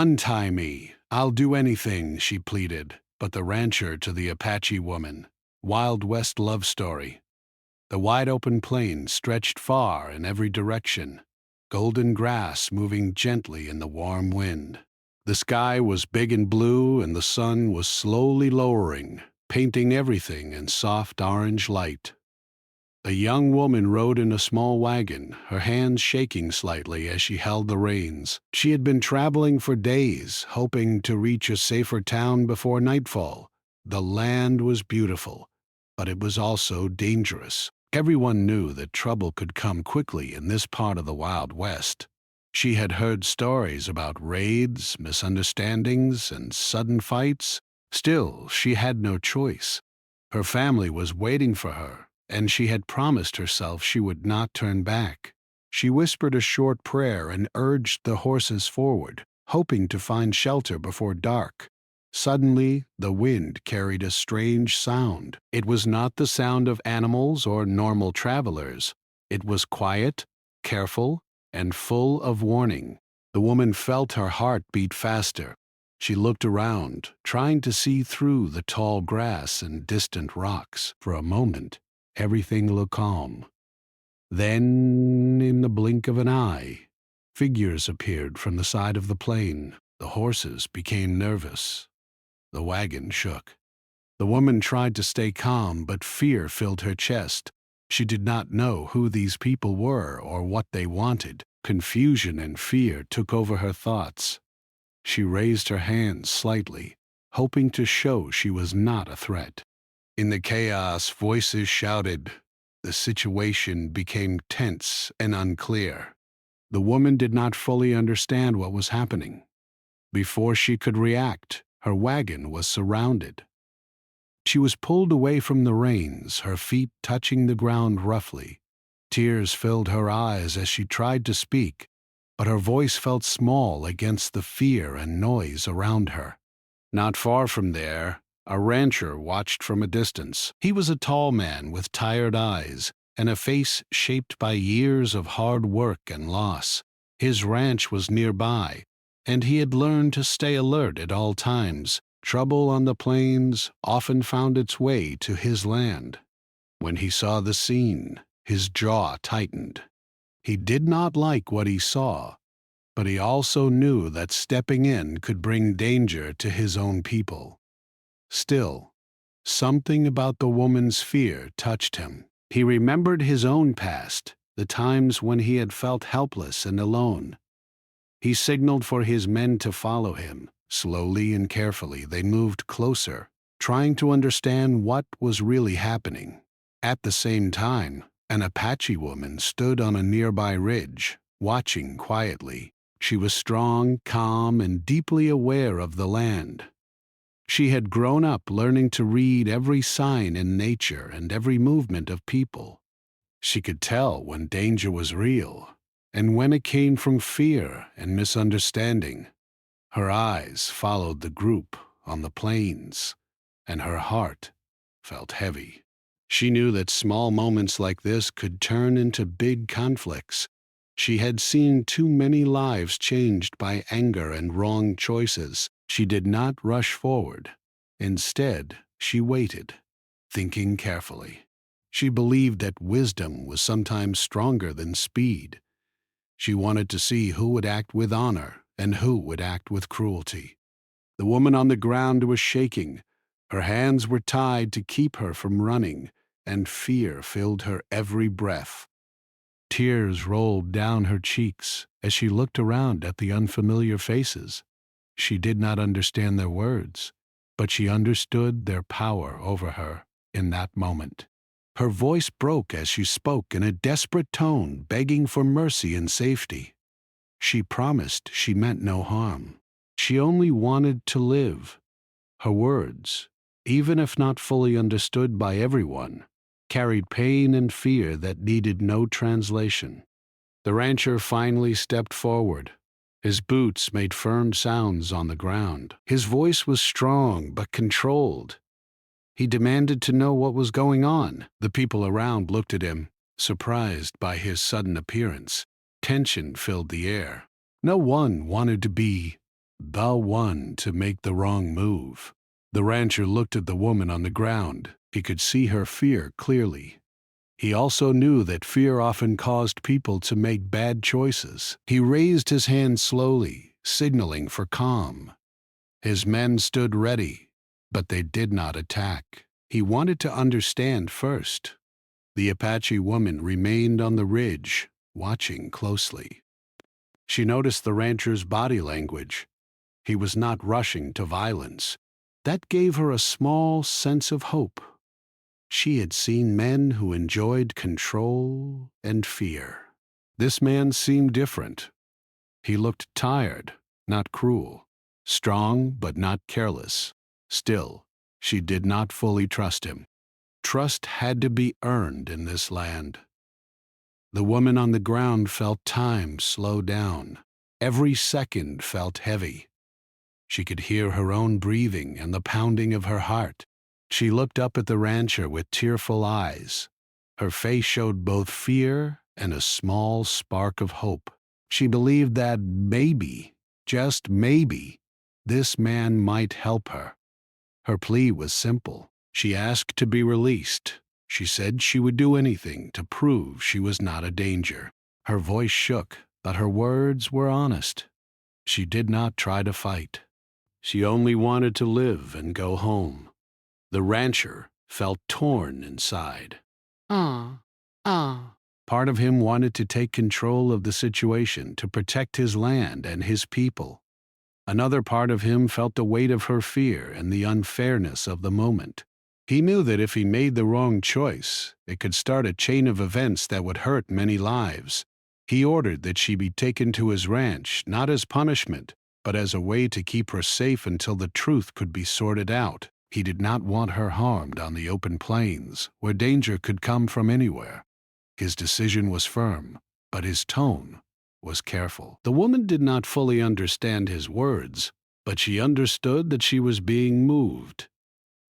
"Untie me. I'll do anything," she pleaded. But the rancher to the Apache woman. Wild West love story. The wide-open plain stretched far in every direction, golden grass moving gently in the warm wind. The sky was big and blue, and the sun was slowly lowering, painting everything in soft orange light. A young woman rode in a small wagon, her hands shaking slightly as she held the reins. She had been traveling for days, hoping to reach a safer town before nightfall. The land was beautiful, but it was also dangerous. Everyone knew that trouble could come quickly in this part of the Wild West. She had heard stories about raids, misunderstandings, and sudden fights. Still, she had no choice. Her family was waiting for her, and she had promised herself she would not turn back. She whispered a short prayer and urged the horses forward, hoping to find shelter before dark. Suddenly, the wind carried a strange sound. It was not the sound of animals or normal travelers. It was quiet, careful, and full of warning. The woman felt her heart beat faster. She looked around, trying to see through the tall grass and distant rocks. For a moment, everything looked calm. Then, in the blink of an eye, figures appeared from the side of the plain. The horses became nervous. The wagon shook. The woman tried to stay calm, but fear filled her chest. She did not know who these people were or what they wanted. Confusion and fear took over her thoughts. She raised her hands slightly, hoping to show she was not a threat. In the chaos, voices shouted. The situation became tense and unclear. The woman did not fully understand what was happening. Before she could react, her wagon was surrounded. She was pulled away from the reins, her feet touching the ground roughly. Tears filled her eyes as she tried to speak, but her voice felt small against the fear and noise around her. Not far from there, a rancher watched from a distance. He was a tall man with tired eyes and a face shaped by years of hard work and loss. His ranch was nearby, and he had learned to stay alert at all times. Trouble on the plains often found its way to his land. When he saw the scene, his jaw tightened. He did not like what he saw, but he also knew that stepping in could bring danger to his own people. Still, something about the woman's fear touched him. He remembered his own past, the times when he had felt helpless and alone. He signaled for his men to follow him. Slowly and carefully, they moved closer, trying to understand what was really happening. At the same time, an Apache woman stood on a nearby ridge, watching quietly. She was strong, calm, and deeply aware of the land. She had grown up learning to read every sign in nature and every movement of people. She could tell when danger was real and when it came from fear and misunderstanding. Her eyes followed the group on the plains, and her heart felt heavy. She knew that small moments like this could turn into big conflicts. She had seen too many lives changed by anger and wrong choices. She did not rush forward. Instead, she waited, thinking carefully. She believed that wisdom was sometimes stronger than speed. She wanted to see who would act with honor and who would act with cruelty. The woman on the ground was shaking. Her hands were tied to keep her from running, and fear filled her every breath. Tears rolled down her cheeks as she looked around at the unfamiliar faces. She did not understand their words, but she understood their power over her in that moment. Her voice broke as she spoke in a desperate tone, begging for mercy and safety. She promised she meant no harm. She only wanted to live. Her words, even if not fully understood by everyone, carried pain and fear that needed no translation. The rancher finally stepped forward. His boots made firm sounds on the ground. His voice was strong but controlled. He demanded to know what was going on. The people around looked at him, surprised by his sudden appearance. Tension filled the air. No one wanted to be the one to make the wrong move. The rancher looked at the woman on the ground. He could see her fear clearly. He also knew that fear often caused people to make bad choices. He raised his hand slowly, signaling for calm. His men stood ready, but they did not attack. He wanted to understand first. The Apache woman remained on the ridge, watching closely. She noticed the rancher's body language. He was not rushing to violence. That gave her a small sense of hope. She had seen men who enjoyed control and fear. This man seemed different. He looked tired, not cruel, strong but not careless. Still, she did not fully trust him. Trust had to be earned in this land. The woman on the ground felt time slow down. Every second felt heavy. She could hear her own breathing and the pounding of her heart. She looked up at the rancher with tearful eyes. Her face showed both fear and a small spark of hope. She believed that maybe, just maybe, this man might help her. Her plea was simple. She asked to be released. She said she would do anything to prove she was not a danger. Her voice shook, but her words were honest. She did not try to fight. She only wanted to live and go home. The rancher felt torn inside. Part of him wanted to take control of the situation to protect his land and his people. Another part of him felt the weight of her fear and the unfairness of the moment. He knew that if he made the wrong choice, it could start a chain of events that would hurt many lives. He ordered that she be taken to his ranch, not as punishment, but as a way to keep her safe until the truth could be sorted out. He did not want her harmed on the open plains, where danger could come from anywhere. His decision was firm, but his tone was careful. The woman did not fully understand his words, but she understood that she was being moved.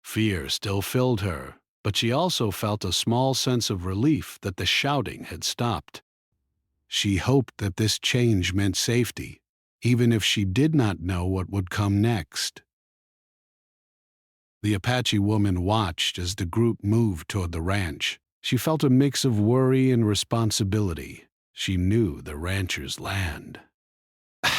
Fear still filled her, but she also felt a small sense of relief that the shouting had stopped. She hoped that this change meant safety, even if she did not know what would come next. The Apache woman watched as the group moved toward the ranch. She felt a mix of worry and responsibility. She knew the rancher's land.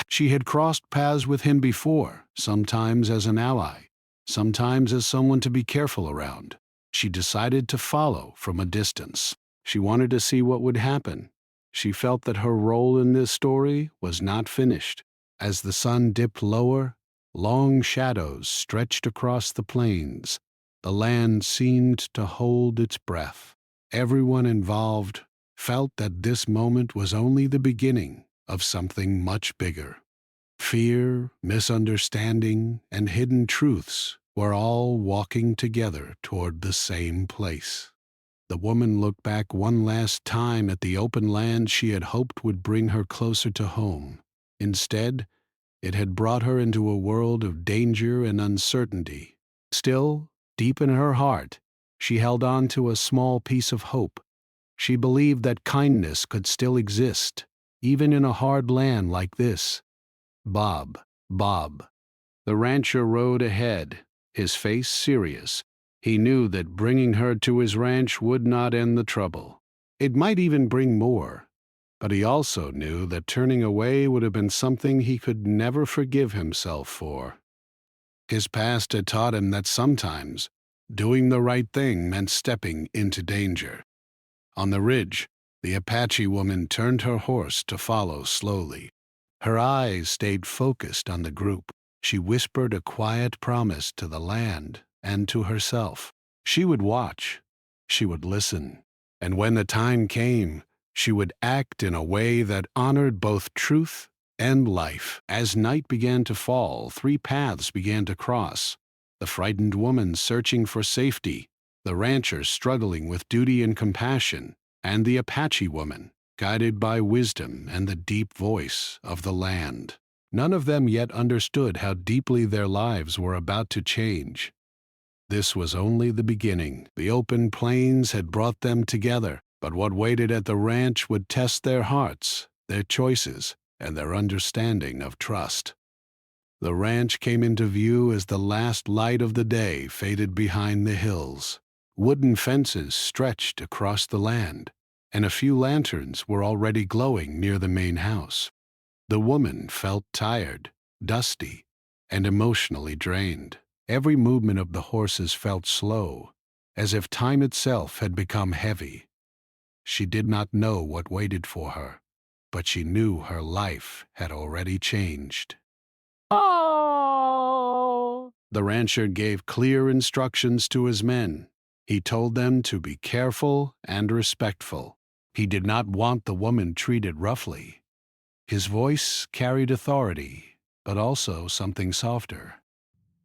She had crossed paths with him before, sometimes as an ally, sometimes as someone to be careful around. She decided to follow from a distance. She wanted to see what would happen. She felt that her role in this story was not finished. As the sun dipped lower, long shadows stretched across the plains. The land seemed to hold its breath. Everyone involved felt that this moment was only the beginning of something much bigger. Fear, misunderstanding, and hidden truths were all walking together toward the same place. The woman looked back one last time at the open land she had hoped would bring her closer to home. Instead, it had brought her into a world of danger and uncertainty. Still, deep in her heart, she held on to a small piece of hope. She believed that kindness could still exist, even in a hard land like this. Bob. The rancher rode ahead, his face serious. He knew that bringing her to his ranch would not end the trouble. It might even bring more. But he also knew that turning away would have been something he could never forgive himself for. His past had taught him that sometimes doing the right thing meant stepping into danger. On the ridge, the Apache woman turned her horse to follow slowly. Her eyes stayed focused on the group. She whispered a quiet promise to the land and to herself. She would watch, she would listen, and when the time came, she would act in a way that honored both truth and life. As night began to fall, 3 paths began to cross. The frightened woman searching for safety, the rancher struggling with duty and compassion, and the Apache woman, guided by wisdom and the deep voice of the land. None of them yet understood how deeply their lives were about to change. This was only the beginning. The open plains had brought them together, but what waited at the ranch would test their hearts, their choices, and their understanding of trust. The ranch came into view as the last light of the day faded behind the hills. Wooden fences stretched across the land, and a few lanterns were already glowing near the main house. The woman felt tired, dusty, and emotionally drained. Every movement of the horses felt slow, as if time itself had become heavy. She did not know what waited for her, but she knew her life had already changed. Oh! The rancher gave clear instructions to his men. He told them to be careful and respectful. He did not want the woman treated roughly. His voice carried authority, but also something softer.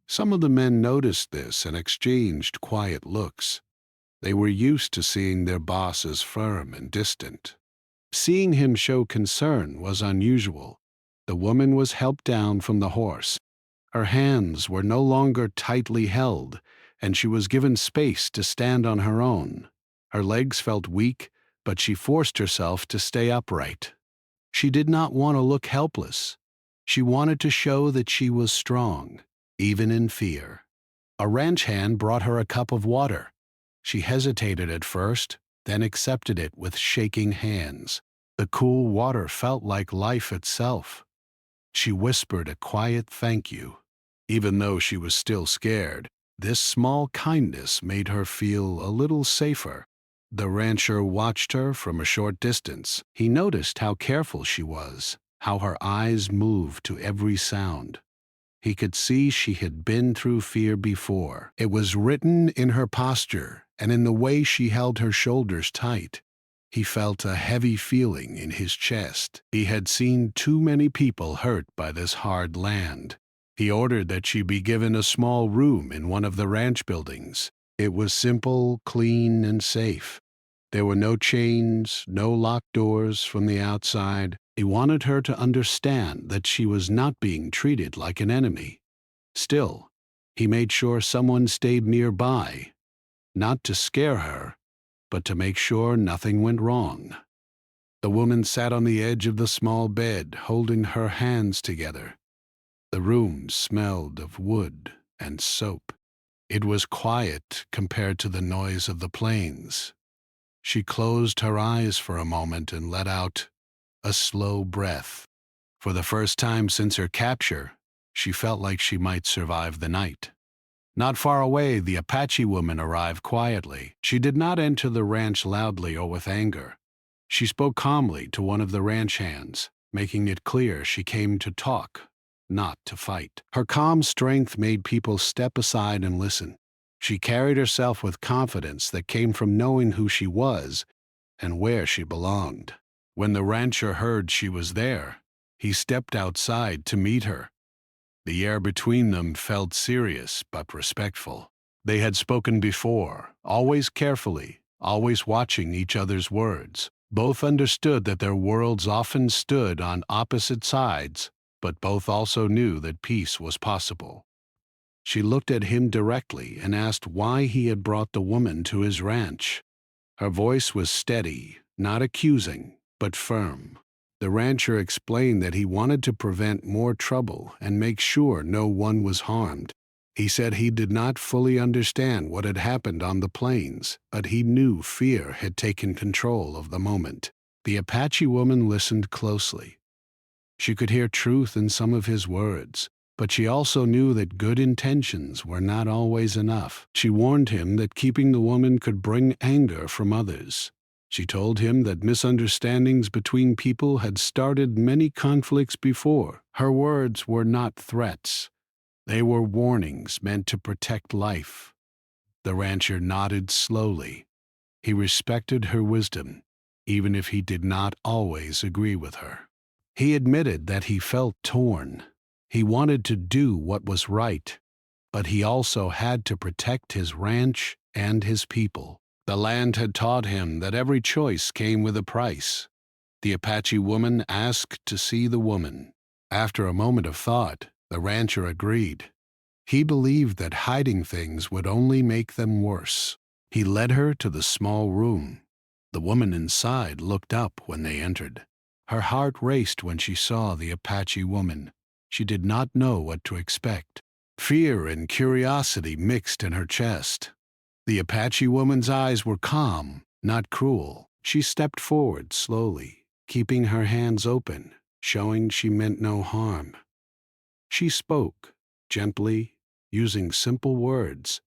Some of the men noticed this and exchanged quiet looks. They were used to seeing their boss as firm and distant. Seeing him show concern was unusual. The woman was helped down from the horse. Her hands were no longer tightly held, and she was given space to stand on her own. Her legs felt weak, but she forced herself to stay upright. She did not want to look helpless. She wanted to show that she was strong, even in fear. A ranch hand brought her a cup of water. She hesitated at first, then accepted it with shaking hands. The cool water felt like life itself. She whispered a quiet thank you. Even though she was still scared, this small kindness made her feel a little safer. The rancher watched her from a short distance. He noticed how careful she was, how her eyes moved to every sound. He could see she had been through fear before. It was written in her posture and in the way she held her shoulders tight. He felt a heavy feeling in his chest. He had seen too many people hurt by this hard land. He ordered that she be given a small room in one of the ranch buildings. It was simple, clean, and safe. There were no chains, no locked doors from the outside. He wanted her to understand that she was not being treated like an enemy. Still, he made sure someone stayed nearby, not to scare her, but to make sure nothing went wrong. The woman sat on the edge of the small bed, holding her hands together. The room smelled of wood and soap. It was quiet compared to the noise of the plains. She closed her eyes for a moment and let out a slow breath. For the first time since her capture, she felt like she might survive the night. Not far away, the Apache woman arrived quietly. She did not enter the ranch loudly or with anger. She spoke calmly to one of the ranch hands, making it clear she came to talk, not to fight. Her calm strength made people step aside and listen. She carried herself with confidence that came from knowing who she was and where she belonged. When the rancher heard she was there, he stepped outside to meet her. The air between them felt serious but respectful. They had spoken before, always carefully, always watching each other's words. Both understood that their worlds often stood on opposite sides, but both also knew that peace was possible. She looked at him directly and asked why he had brought the woman to his ranch. Her voice was steady, not accusing, but firm. The rancher explained that he wanted to prevent more trouble and make sure no one was harmed. He said he did not fully understand what had happened on the plains, but he knew fear had taken control of the moment. The Apache woman listened closely. She could hear truth in some of his words, but she also knew that good intentions were not always enough. She warned him that keeping the woman could bring anger from others. She told him that misunderstandings between people had started many conflicts before. Her words were not threats. They were warnings meant to protect life. The rancher nodded slowly. He respected her wisdom, even if he did not always agree with her. He admitted that he felt torn. He wanted to do what was right, but he also had to protect his ranch and his people. The land had taught him that every choice came with a price. The Apache woman asked to see the woman. After a moment of thought, the rancher agreed. He believed that hiding things would only make them worse. He led her to the small room. The woman inside looked up when they entered. Her heart raced when she saw the Apache woman. She did not know what to expect. Fear and curiosity mixed in her chest. The Apache woman's eyes were calm, not cruel. She stepped forward slowly, keeping her hands open, showing she meant no harm. She spoke, gently, using simple words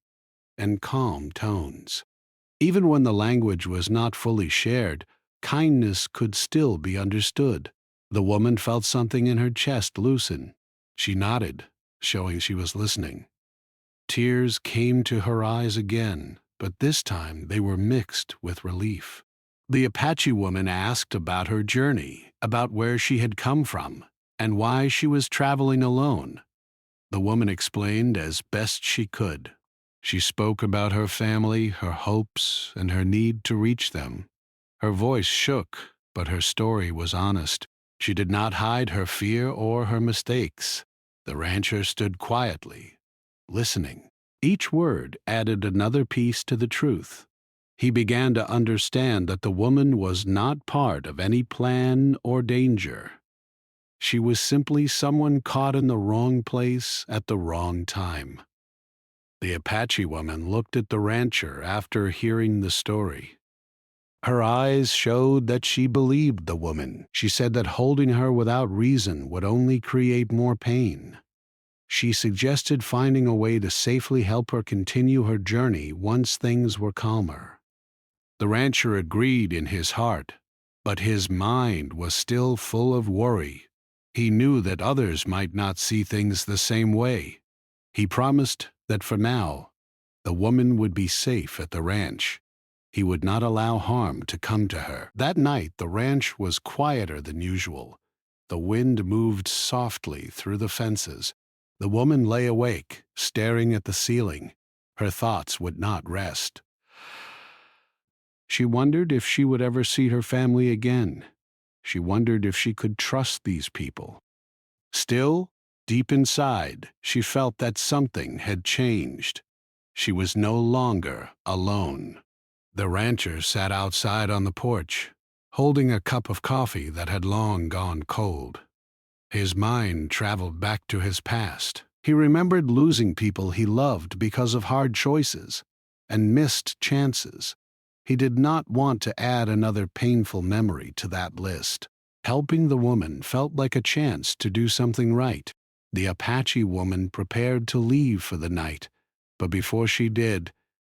and calm tones. Even when the language was not fully shared, kindness could still be understood. The woman felt something in her chest loosen. She nodded, showing she was listening. Tears came to her eyes again, but this time they were mixed with relief. The Apache woman asked about her journey, about where she had come from, and why she was traveling alone. The woman explained as best she could. She spoke about her family, her hopes, and her need to reach them. Her voice shook, but her story was honest. She did not hide her fear or her mistakes. The rancher stood quietly, listening. Each word added another piece to the truth. He began to understand that the woman was not part of any plan or danger. She was simply someone caught in the wrong place at the wrong time. The Apache woman looked at the rancher after hearing the story. Her eyes showed that she believed the woman. She said that holding her without reason would only create more pain. She suggested finding a way to safely help her continue her journey once things were calmer. The rancher agreed in his heart, but his mind was still full of worry. He knew that others might not see things the same way. He promised that for now, the woman would be safe at the ranch. He would not allow harm to come to her. That night, the ranch was quieter than usual. The wind moved softly through the fences. The woman lay awake, staring at the ceiling. Her thoughts would not rest. She wondered if she would ever see her family again. She wondered if she could trust these people. Still, deep inside, she felt that something had changed. She was no longer alone. The rancher sat outside on the porch, holding a cup of coffee that had long gone cold. His mind traveled back to his past. He remembered losing people he loved because of hard choices and missed chances. He did not want to add another painful memory to that list. Helping the woman felt like a chance to do something right. The Apache woman prepared to leave for the night, but before she did,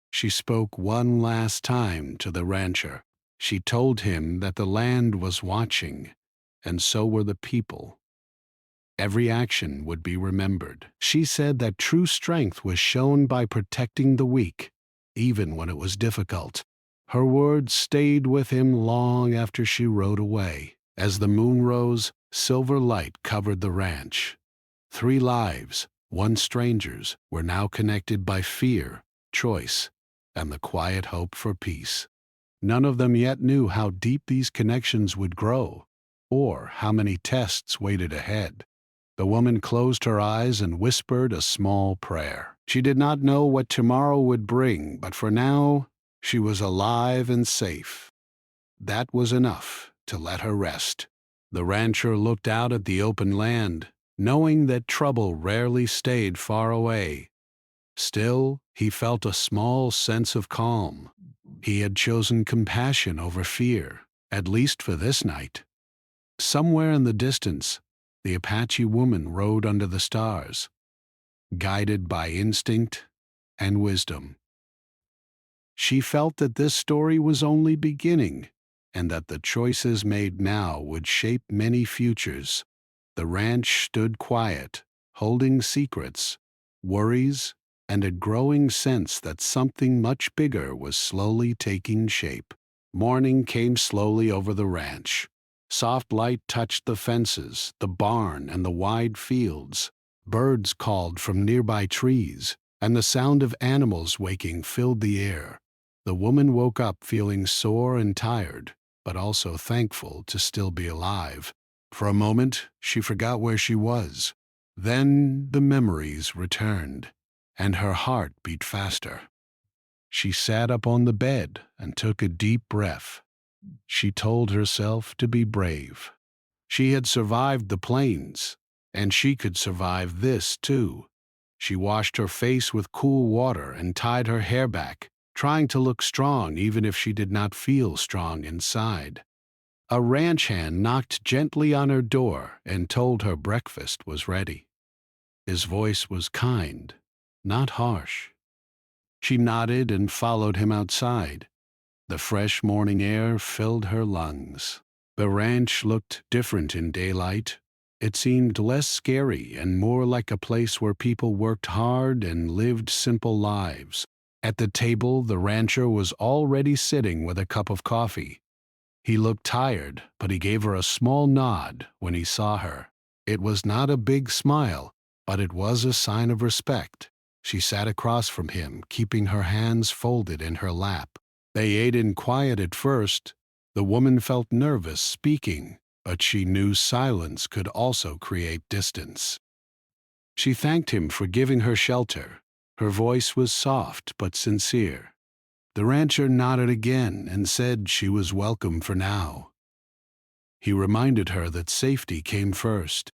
she spoke one last time to the rancher. She told him that the land was watching, and so were the people. Every action would be remembered. She said that true strength was shown by protecting the weak, even when it was difficult. Her words stayed with him long after she rode away. As the moon rose, silver light covered the ranch. 3 lives, 1 stranger's, were now connected by fear, choice, and the quiet hope for peace. None of them yet knew how deep these connections would grow, or how many tests waited ahead. The woman closed her eyes and whispered a small prayer. She did not know what tomorrow would bring, but for now, she was alive and safe. That was enough to let her rest. The rancher looked out at the open land, knowing that trouble rarely stayed far away. Still, he felt a small sense of calm. He had chosen compassion over fear, at least for this night. Somewhere in the distance, the Apache woman rode under the stars, guided by instinct and wisdom. She felt that this story was only beginning, and that the choices made now would shape many futures. The ranch stood quiet, holding secrets, worries, and a growing sense that something much bigger was slowly taking shape. Morning came slowly over the ranch. Soft light touched the fences, the barn, and the wide fields. Birds called from nearby trees, and the sound of animals waking filled the air. The woman woke up feeling sore and tired, but also thankful to still be alive. For a moment, she forgot where she was. Then the memories returned, and her heart beat faster. She sat up on the bed and took a deep breath. She told herself to be brave. She had survived the plains, and she could survive this too. She washed her face with cool water and tied her hair back, trying to look strong even if she did not feel strong inside. A ranch hand knocked gently on her door and told her breakfast was ready. His voice was kind, not harsh. She nodded and followed him outside. The fresh morning air filled her lungs. The ranch looked different in daylight. It seemed less scary and more like a place where people worked hard and lived simple lives. At the table, the rancher was already sitting with a cup of coffee. He looked tired, but he gave her a small nod when he saw her. It was not a big smile, but it was a sign of respect. She sat across from him, keeping her hands folded in her lap. They ate in quiet at first. The woman felt nervous speaking, but she knew silence could also create distance. She thanked him for giving her shelter. Her voice was soft but sincere. The rancher nodded again and said she was welcome for now. He reminded her that safety came first,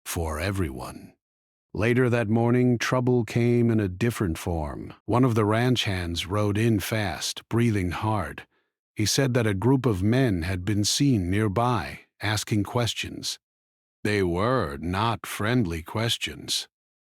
for everyone. Later that morning, trouble came in a different form. One of the ranch hands rode in fast, breathing hard. He said that a group of men had been seen nearby, asking questions. They were not friendly questions.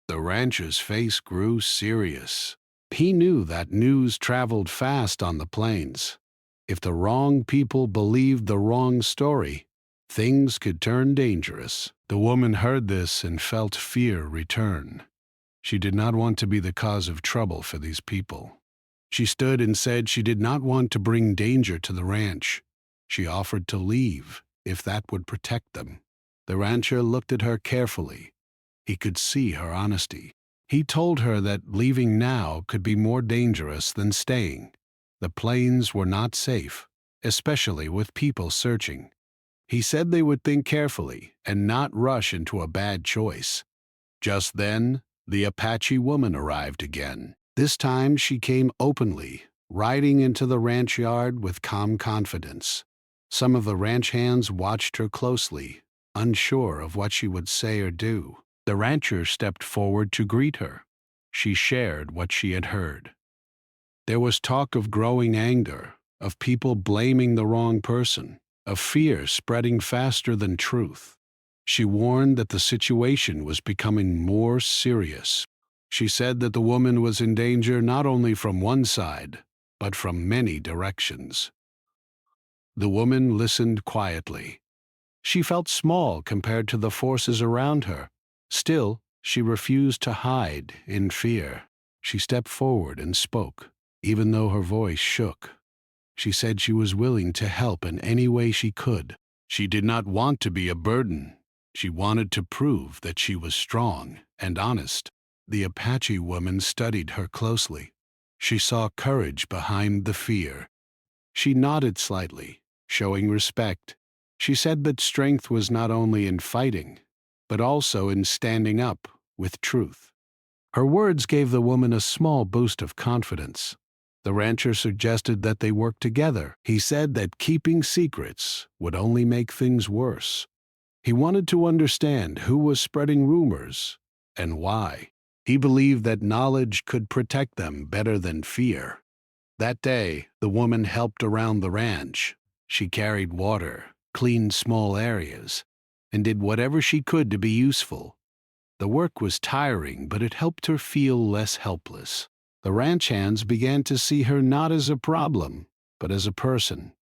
The rancher's face grew serious. He knew that news traveled fast on the plains. If the wrong people believed the wrong story, things could turn dangerous. The woman heard this and felt fear return. She did not want to be the cause of trouble for these people. She stood and said she did not want to bring danger to the ranch. She offered to leave if that would protect them. The rancher looked at her carefully. He could see her honesty. He told her that leaving now could be more dangerous than staying. The plains were not safe, especially with people searching. He said they would think carefully and not rush into a bad choice. Just then, the Apache woman arrived again. This time she came openly, riding into the ranch yard with calm confidence. Some of the ranch hands watched her closely, unsure of what she would say or do. The rancher stepped forward to greet her. She shared what she had heard. There was talk of growing anger, of people blaming the wrong person, of fear spreading faster than truth. She warned that the situation was becoming more serious. She said that the woman was in danger not only from one side, but from many directions. The woman listened quietly. She felt small compared to the forces around her. Still, she refused to hide in fear. She stepped forward and spoke, even though her voice shook. She said she was willing to help in any way she could. She did not want to be a burden. She wanted to prove that she was strong and honest. The Apache woman studied her closely. She saw courage behind the fear. She nodded slightly, showing respect. She said that strength was not only in fighting, but also in standing up with truth. Her words gave the woman a small boost of confidence. The rancher suggested that they work together. He said that keeping secrets would only make things worse. He wanted to understand who was spreading rumors and why. He believed that knowledge could protect them better than fear. That day, the woman helped around the ranch. She carried water, cleaned small areas, and did whatever she could to be useful. The work was tiring, but it helped her feel less helpless. The ranch hands began to see her not as a problem, but as a person.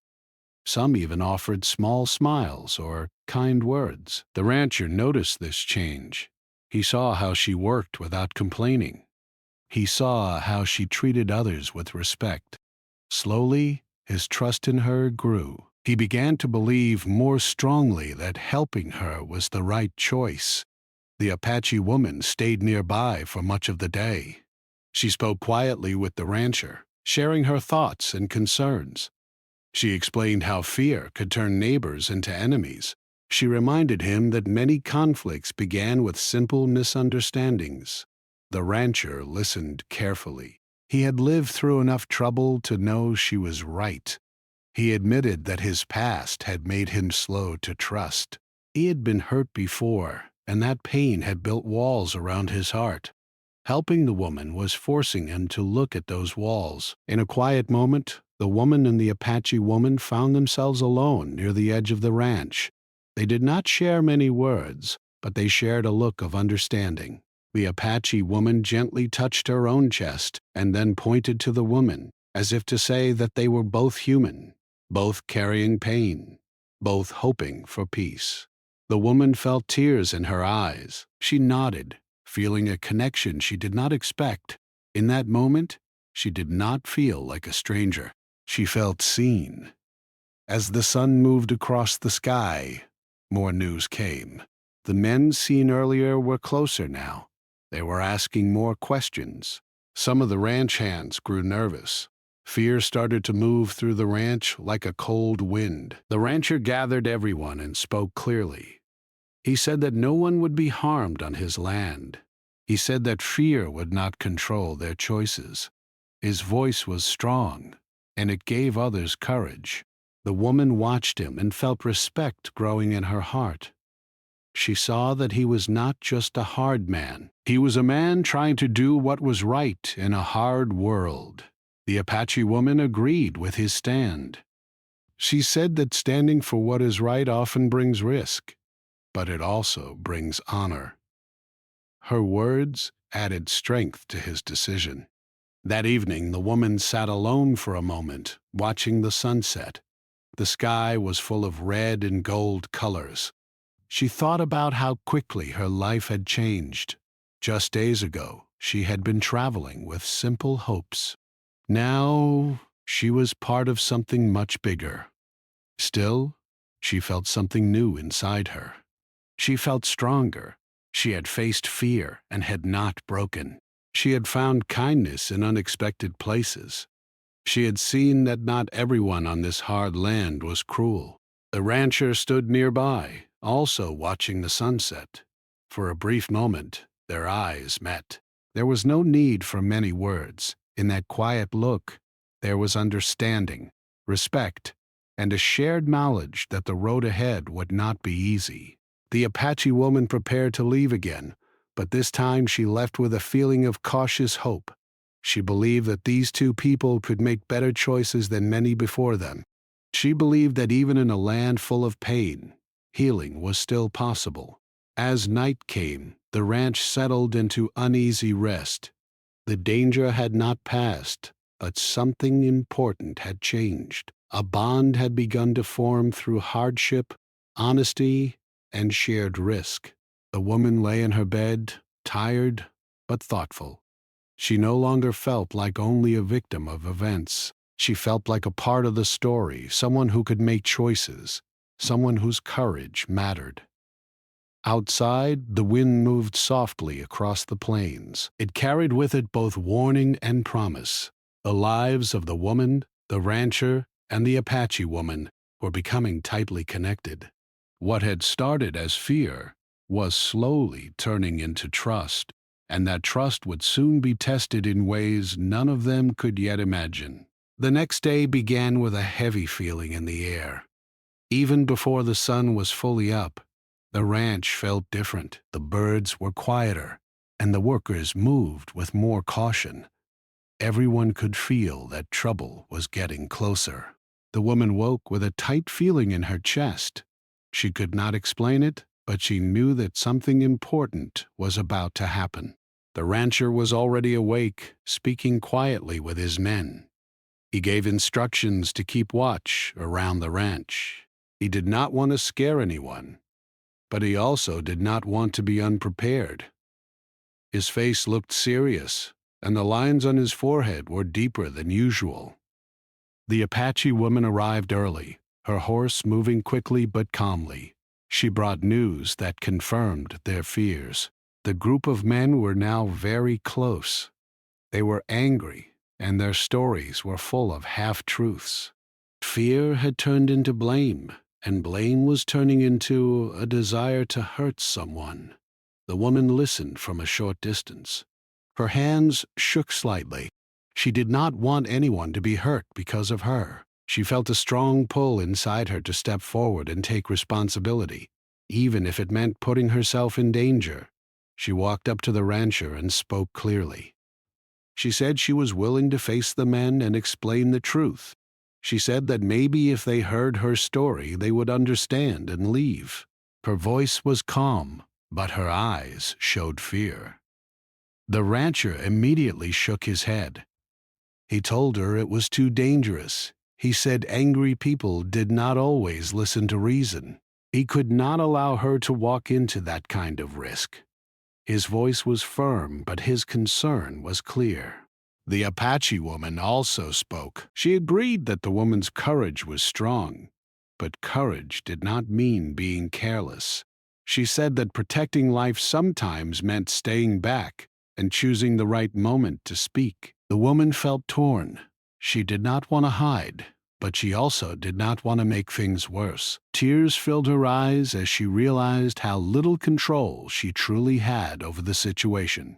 Some even offered small smiles or kind words. The rancher noticed this change. He saw how she worked without complaining. He saw how she treated others with respect. Slowly, his trust in her grew. He began to believe more strongly that helping her was the right choice. The Apache woman stayed nearby for much of the day. She spoke quietly with the rancher, sharing her thoughts and concerns. She explained how fear could turn neighbors into enemies. She reminded him that many conflicts began with simple misunderstandings. The rancher listened carefully. He had lived through enough trouble to know she was right. He admitted that his past had made him slow to trust. He had been hurt before, and that pain had built walls around his heart. Helping the woman was forcing him to look at those walls. In a quiet moment, the woman and the Apache woman found themselves alone near the edge of the ranch. They did not share many words, but they shared a look of understanding. The Apache woman gently touched her own chest and then pointed to the woman, as if to say that they were both human, both carrying pain, both hoping for peace. The woman felt tears in her eyes. She nodded, feeling a connection she did not expect. In that moment, she did not feel like a stranger. She felt seen. As the sun moved across the sky, more news came. The men seen earlier were closer now. They were asking more questions. Some of the ranch hands grew nervous. Fear started to move through the ranch like a cold wind. The rancher gathered everyone and spoke clearly. He said that no one would be harmed on his land. He said that fear would not control their choices. His voice was strong, and it gave others courage. The woman watched him and felt respect growing in her heart. She saw that he was not just a hard man. He was a man trying to do what was right in a hard world. The Apache woman agreed with his stand. She said that standing for what is right often brings risk, but it also brings honor. Her words added strength to his decision. That evening, the woman sat alone for a moment, watching the sunset. The sky was full of red and gold colors. She thought about how quickly her life had changed. Just days ago, she had been traveling with simple hopes. Now, she was part of something much bigger. Still, she felt something new inside her. She felt stronger. She had faced fear and had not broken. She had found kindness in unexpected places. She had seen that not everyone on this hard land was cruel. The rancher stood nearby, also watching the sunset. For a brief moment, their eyes met. There was no need for many words. In that quiet look, there was understanding, respect, and a shared knowledge that the road ahead would not be easy. The Apache woman prepared to leave again, but this time she left with a feeling of cautious hope. She believed that these two people could make better choices than many before them. She believed that even in a land full of pain, healing was still possible. As night came, the ranch settled into uneasy rest. The danger had not passed, but something important had changed. A bond had begun to form through hardship, honesty, and shared risk. The woman lay in her bed, tired but thoughtful. She no longer felt like only a victim of events. She felt like a part of the story, someone who could make choices, someone whose courage mattered. Outside, the wind moved softly across the plains. It carried with it both warning and promise. The lives of the woman, the rancher, and the Apache woman were becoming tightly connected. What had started as fear was slowly turning into trust, and that trust would soon be tested in ways none of them could yet imagine. The next day began with a heavy feeling in the air. Even before the sun was fully up, the ranch felt different. The birds were quieter, and the workers moved with more caution. Everyone could feel that trouble was getting closer. The woman woke with a tight feeling in her chest. She could not explain it, but she knew that something important was about to happen. The rancher was already awake, speaking quietly with his men. He gave instructions to keep watch around the ranch. He did not want to scare anyone, but he also did not want to be unprepared. His face looked serious, and the lines on his forehead were deeper than usual. The Apache woman arrived early, her horse moving quickly but calmly. She brought news that confirmed their fears. The group of men were now very close. They were angry, and their stories were full of half-truths. Fear had turned into blame, and blame was turning into a desire to hurt someone. The woman listened from a short distance. Her hands shook slightly. She did not want anyone to be hurt because of her. She felt a strong pull inside her to step forward and take responsibility. even if it meant putting herself in danger. She walked up to the rancher and spoke clearly. She said she was willing to face the men and explain the truth. She said that maybe if they heard her story, they would understand and leave. Her voice was calm, but her eyes showed fear. The rancher immediately shook his head. He told her it was too dangerous. He said angry people did not always listen to reason. He could not allow her to walk into that kind of risk. His voice was firm, but his concern was clear. The Apache woman also spoke. She agreed that the woman's courage was strong, but courage did not mean being careless. She said that protecting life sometimes meant staying back and choosing the right moment to speak. The woman felt torn. She did not want to hide, but she also did not want to make things worse. Tears filled her eyes as she realized how little control she truly had over the situation.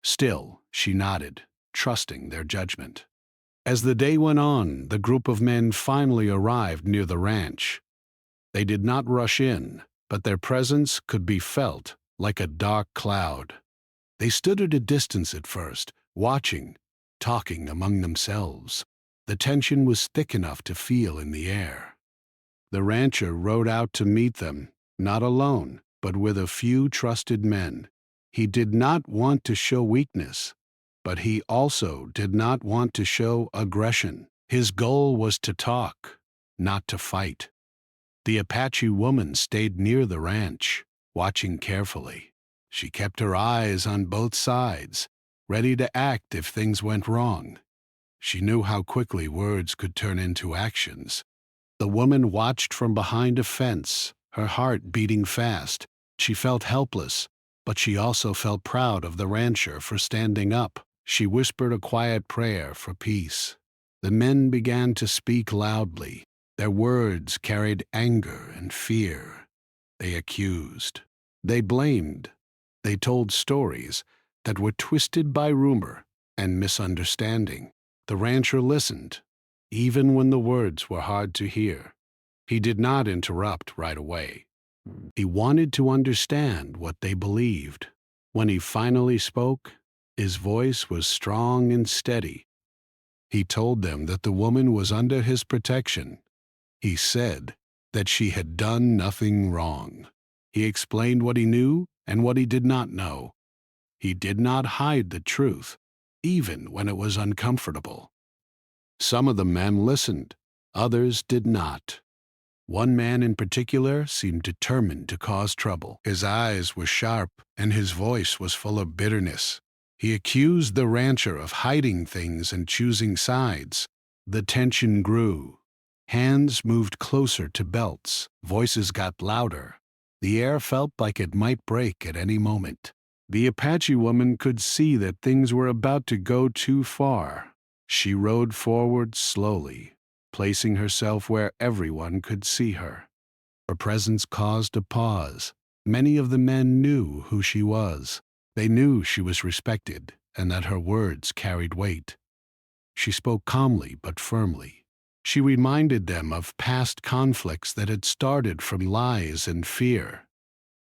Still, she nodded, trusting their judgment. As the day went on, the group of men finally arrived near the ranch. They did not rush in, but their presence could be felt like a dark cloud. They stood at a distance at first, watching, talking among themselves. The tension was thick enough to feel in the air. The rancher rode out to meet them, not alone, but with a few trusted men. He did not want to show weakness, but he also did not want to show aggression. His goal was to talk, not to fight. The Apache woman stayed near the ranch, watching carefully. She kept her eyes on both sides, ready to act if things went wrong. She knew how quickly words could turn into actions. The woman watched from behind a fence, her heart beating fast. She felt helpless, but she also felt proud of the rancher for standing up. She whispered a quiet prayer for peace. The men began to speak loudly. Their words carried anger and fear. They accused. They blamed. They told stories that were twisted by rumor and misunderstanding. The rancher listened, even when the words were hard to hear. He did not interrupt right away. He wanted to understand what they believed. When he finally spoke, his voice was strong and steady. He told them that the woman was under his protection. He said that she had done nothing wrong. He explained what he knew and what he did not know. He did not hide the truth, even when it was uncomfortable. Some of the men listened, others did not. One man in particular seemed determined to cause trouble. His eyes were sharp, and his voice was full of bitterness. He accused the rancher of hiding things and choosing sides. The tension grew. Hands moved closer to belts. Voices got louder. The air felt like it might break at any moment. The Apache woman could see that things were about to go too far. She rode forward slowly, placing herself where everyone could see her. Her presence caused a pause. Many of the men knew who she was. They knew she was respected and that her words carried weight. She spoke calmly but firmly. She reminded them of past conflicts that had started from lies and fear.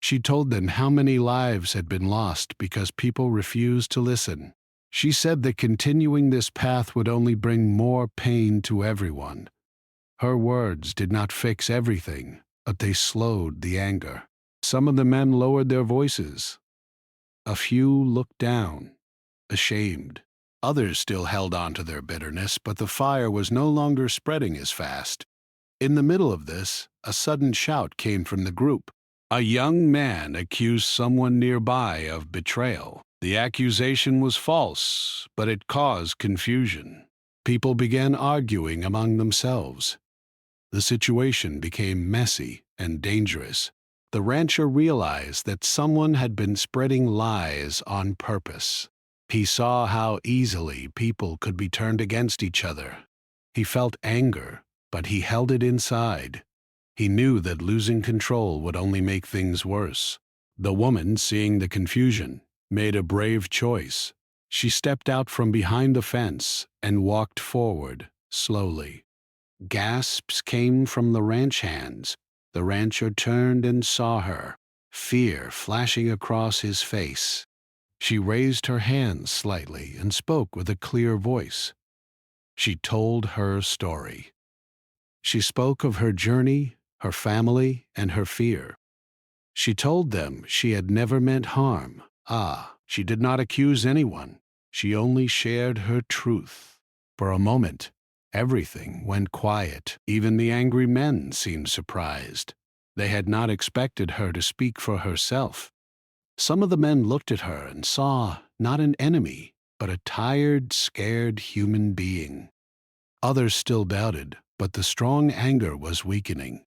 She told them how many lives had been lost because people refused to listen. She said that continuing this path would only bring more pain to everyone. Her words did not fix everything, but they slowed the anger. Some of the men lowered their voices. A few looked down, ashamed. Others still held on to their bitterness, but the fire was no longer spreading as fast. In the middle of this, a sudden shout came from the group. A young man accused someone nearby of betrayal. The accusation was false, but it caused confusion. People began arguing among themselves. The situation became messy and dangerous. The rancher realized that someone had been spreading lies on purpose. He saw how easily people could be turned against each other. He felt anger, but he held it inside. He knew that losing control would only make things worse. The woman, seeing the confusion, made a brave choice. She stepped out from behind the fence and walked forward, slowly. Gasps came from the ranch hands. The rancher turned and saw her, fear flashing across his face. She raised her hands slightly and spoke with a clear voice. She told her story. She spoke of her journey, her family, and her fear. She told them she had never meant harm. She did not accuse anyone. She only shared her truth. For a moment, everything went quiet. Even the angry men seemed surprised. They had not expected her to speak for herself. Some of the men looked at her and saw not an enemy, but a tired, scared human being. Others still doubted, but the strong anger was weakening.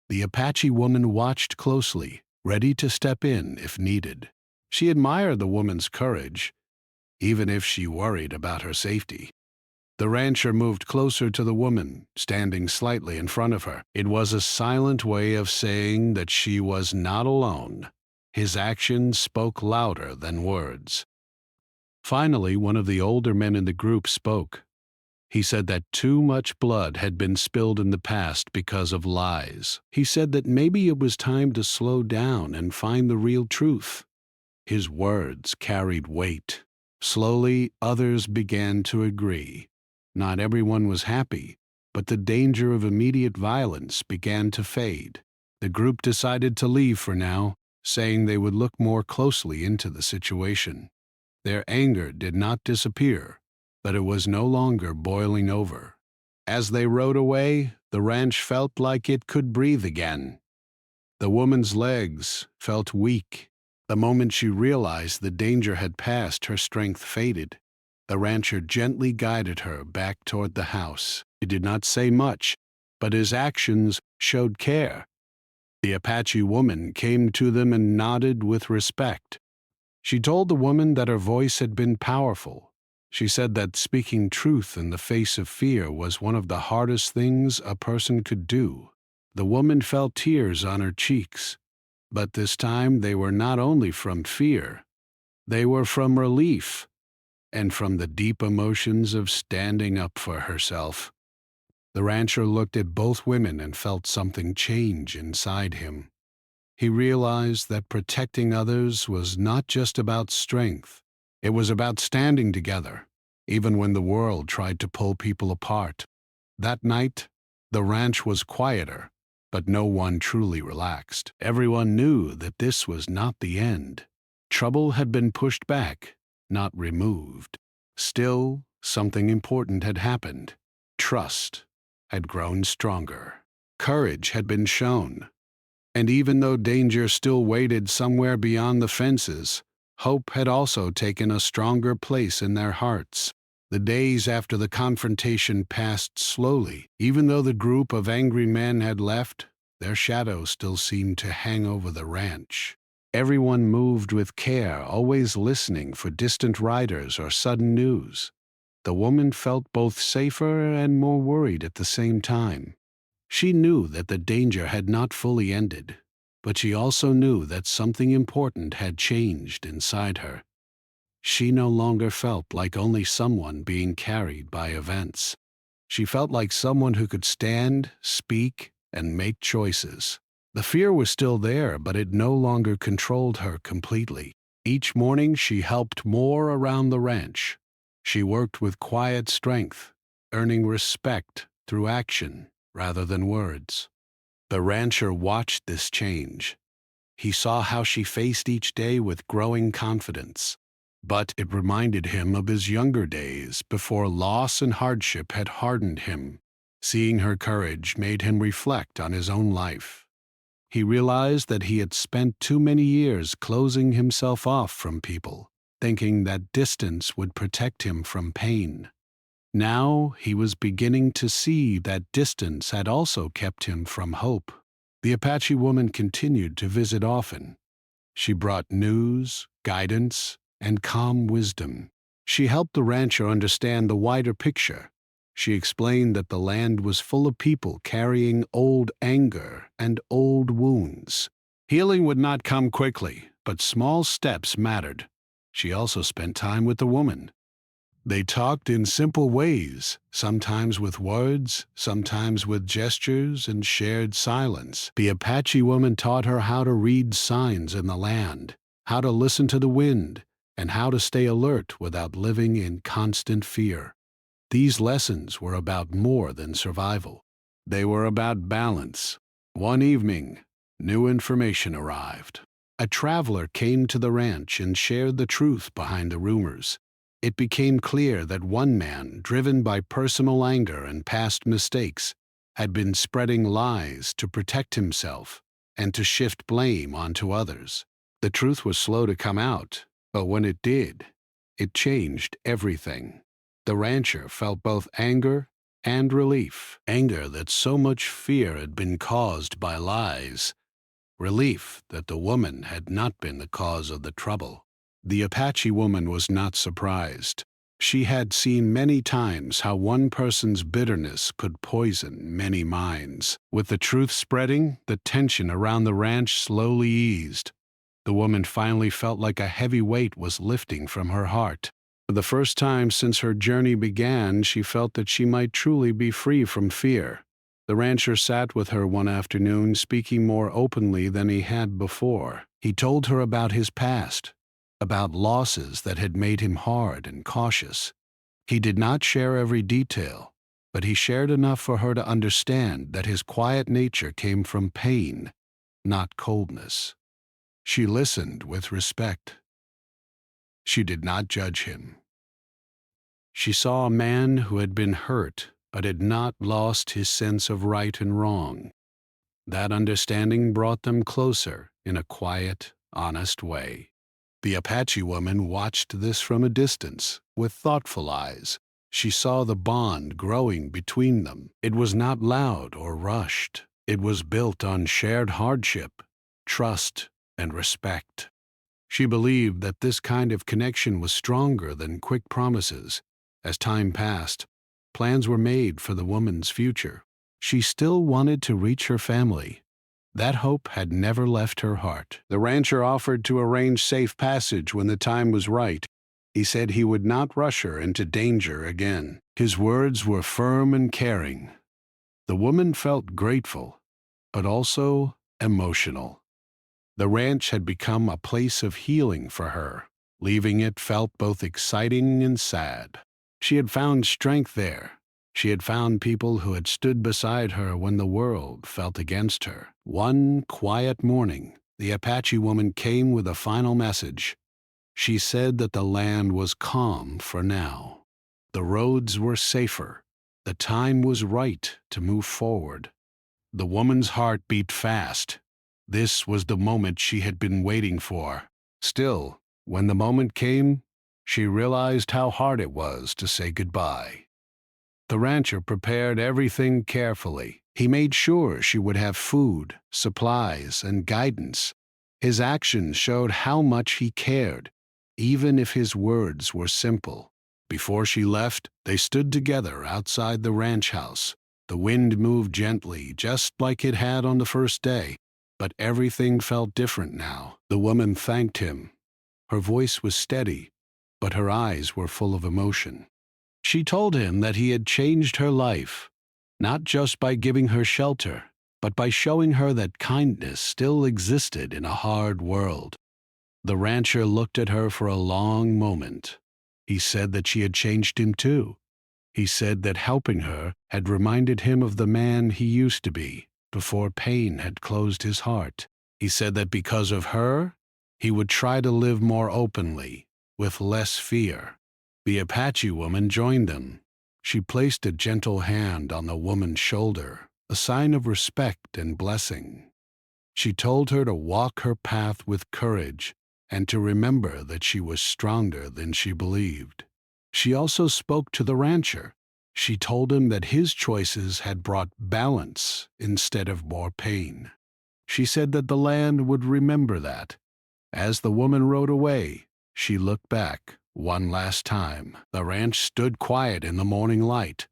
The Apache woman watched closely, ready to step in if needed. She admired the woman's courage, even if she worried about her safety. The rancher moved closer to the woman, standing slightly in front of her. It was a silent way of saying that she was not alone. His actions spoke louder than words. Finally, one of the older men in the group spoke. He said that too much blood had been spilled in the past because of lies. He said that maybe it was time to slow down and find the real truth. His words carried weight. Slowly, others began to agree. Not everyone was happy, but the danger of immediate violence began to fade. The group decided to leave for now, saying they would look more closely into the situation. Their anger did not disappear, but it was no longer boiling over. As they rode away, the ranch felt like it could breathe again. The woman's legs felt weak. The moment she realized the danger had passed, her strength faded. The rancher gently guided her back toward the house. He did not say much, but his actions showed care. The Apache woman came to them and nodded with respect. She told the woman that her voice had been powerful. She said that speaking truth in the face of fear was one of the hardest things a person could do. The woman felt tears on her cheeks, but this time they were not only from fear, they were from relief and from the deep emotions of standing up for herself. The rancher looked at both women and felt something change inside him. He realized that protecting others was not just about strength. It was about standing together, even when the world tried to pull people apart. That night, the ranch was quieter, but no one truly relaxed. Everyone knew that this was not the end. Trouble had been pushed back, not removed. Still, something important had happened. Trust had grown stronger. Courage had been shown. And even though danger still waited somewhere beyond the fences, hope had also taken a stronger place in their hearts. The days after the confrontation passed slowly. Even though the group of angry men had left, their shadows still seemed to hang over the ranch. Everyone moved with care, always listening for distant riders or sudden news. The woman felt both safer and more worried at the same time. She knew that the danger had not fully ended, but she also knew that something important had changed inside her. She no longer felt like only someone being carried by events. She felt like someone who could stand, speak, and make choices. The fear was still there, but it no longer controlled her completely. Each morning she helped more around the ranch. She worked with quiet strength, earning respect through action rather than words. The rancher watched this change. He saw how she faced each day with growing confidence. But it reminded him of his younger days before loss and hardship had hardened him. Seeing her courage made him reflect on his own life. He realized that he had spent too many years closing himself off from people, thinking that distance would protect him from pain. Now he was beginning to see that distance had also kept him from hope. The Apache woman continued to visit often. She brought news, guidance, and calm wisdom. She helped the rancher understand the wider picture. She explained that the land was full of people carrying old anger and old wounds. Healing would not come quickly, but small steps mattered. She also spent time with the woman. They talked in simple ways, sometimes with words, sometimes with gestures, and shared silence. The Apache woman taught her how to read signs in the land, how to listen to the wind, and how to stay alert without living in constant fear. These lessons were about more than survival. They were about balance. One evening, new information arrived. A traveler came to the ranch and shared the truth behind the rumors. It became clear that one man, driven by personal anger and past mistakes, had been spreading lies to protect himself and to shift blame onto others. The truth was slow to come out, but when it did, it changed everything. The rancher felt both anger and relief. Anger that so much fear had been caused by lies. Relief that the woman had not been the cause of the trouble. The Apache woman was not surprised. She had seen many times how one person's bitterness could poison many minds. With the truth spreading, the tension around the ranch slowly eased. The woman finally felt like a heavy weight was lifting from her heart. For the first time since her journey began, she felt that she might truly be free from fear. The rancher sat with her one afternoon, speaking more openly than he had before. He told her about his past, about losses that had made him hard and cautious. He did not share every detail, but he shared enough for her to understand that his quiet nature came from pain, not coldness. She listened with respect. She did not judge him. She saw a man who had been hurt but had not lost his sense of right and wrong. That understanding brought them closer in a quiet, honest way. The Apache woman watched this from a distance, with thoughtful eyes. She saw the bond growing between them. It was not loud or rushed. It was built on shared hardship, trust, and respect. She believed that this kind of connection was stronger than quick promises. As time passed, plans were made for the woman's future. She still wanted to reach her family. That hope had never left her heart. The rancher offered to arrange safe passage when the time was right. He said he would not rush her into danger again. His words were firm and caring. The woman felt grateful, but also emotional. The ranch had become a place of healing for her. Leaving it felt both exciting and sad. She had found strength there. She had found people who had stood beside her when the world felt against her. One quiet morning, the Apache woman came with a final message. She said that the land was calm for now. The roads were safer. The time was right to move forward. The woman's heart beat fast. This was the moment she had been waiting for. Still, when the moment came, she realized how hard it was to say goodbye. The rancher prepared everything carefully. He made sure she would have food, supplies, and guidance. His actions showed how much he cared, even if his words were simple. Before she left, they stood together outside the ranch house. The wind moved gently, just like it had on the first day, but everything felt different now. The woman thanked him. Her voice was steady, but her eyes were full of emotion. She told him that he had changed her life, not just by giving her shelter, but by showing her that kindness still existed in a hard world. The rancher looked at her for a long moment. He said that she had changed him too. He said that helping her had reminded him of the man he used to be before pain had closed his heart. He said that because of her, he would try to live more openly, with less fear. The Apache woman joined them. She placed a gentle hand on the woman's shoulder, a sign of respect and blessing. She told her to walk her path with courage and to remember that she was stronger than she believed. She also spoke to the rancher. She told him that his choices had brought balance instead of more pain. She said that the land would remember that. As the woman rode away, she looked back one last time. The ranch stood quiet in the morning light.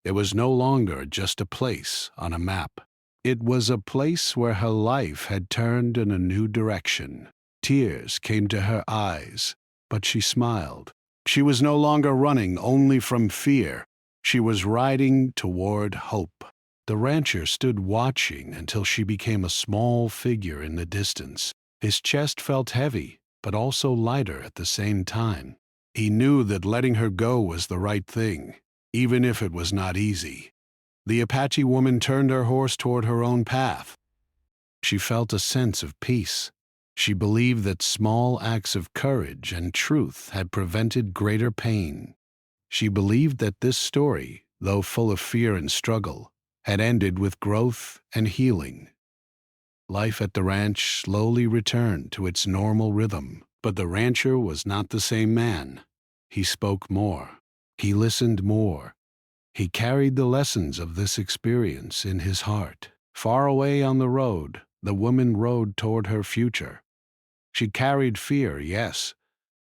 It was no longer just a place on a map. It was a place where her life had turned in a new direction. Tears came to her eyes, but she smiled. She was no longer running only from fear. She was riding toward hope. The rancher stood watching until she became a small figure in the distance. His chest felt heavy, but also lighter at the same time. He knew that letting her go was the right thing, even if it was not easy. The Apache woman turned her horse toward her own path. She felt a sense of peace. She believed that small acts of courage and truth had prevented greater pain. She believed that this story, though full of fear and struggle, had ended with growth and healing. Life at the ranch slowly returned to its normal rhythm, but the rancher was not the same man. He spoke more. He listened more. He carried the lessons of this experience in his heart. Far away on the road, the woman rode toward her future. She carried fear, yes,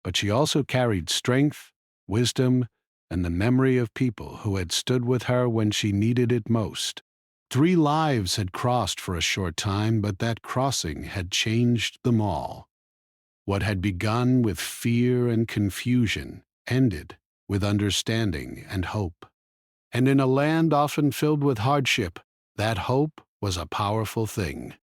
but she also carried strength, wisdom, and the memory of people who had stood with her when she needed it most. 3 lives had crossed for a short time, but that crossing had changed them all. What had begun with fear and confusion ended with understanding and hope. And in a land often filled with hardship, that hope was a powerful thing.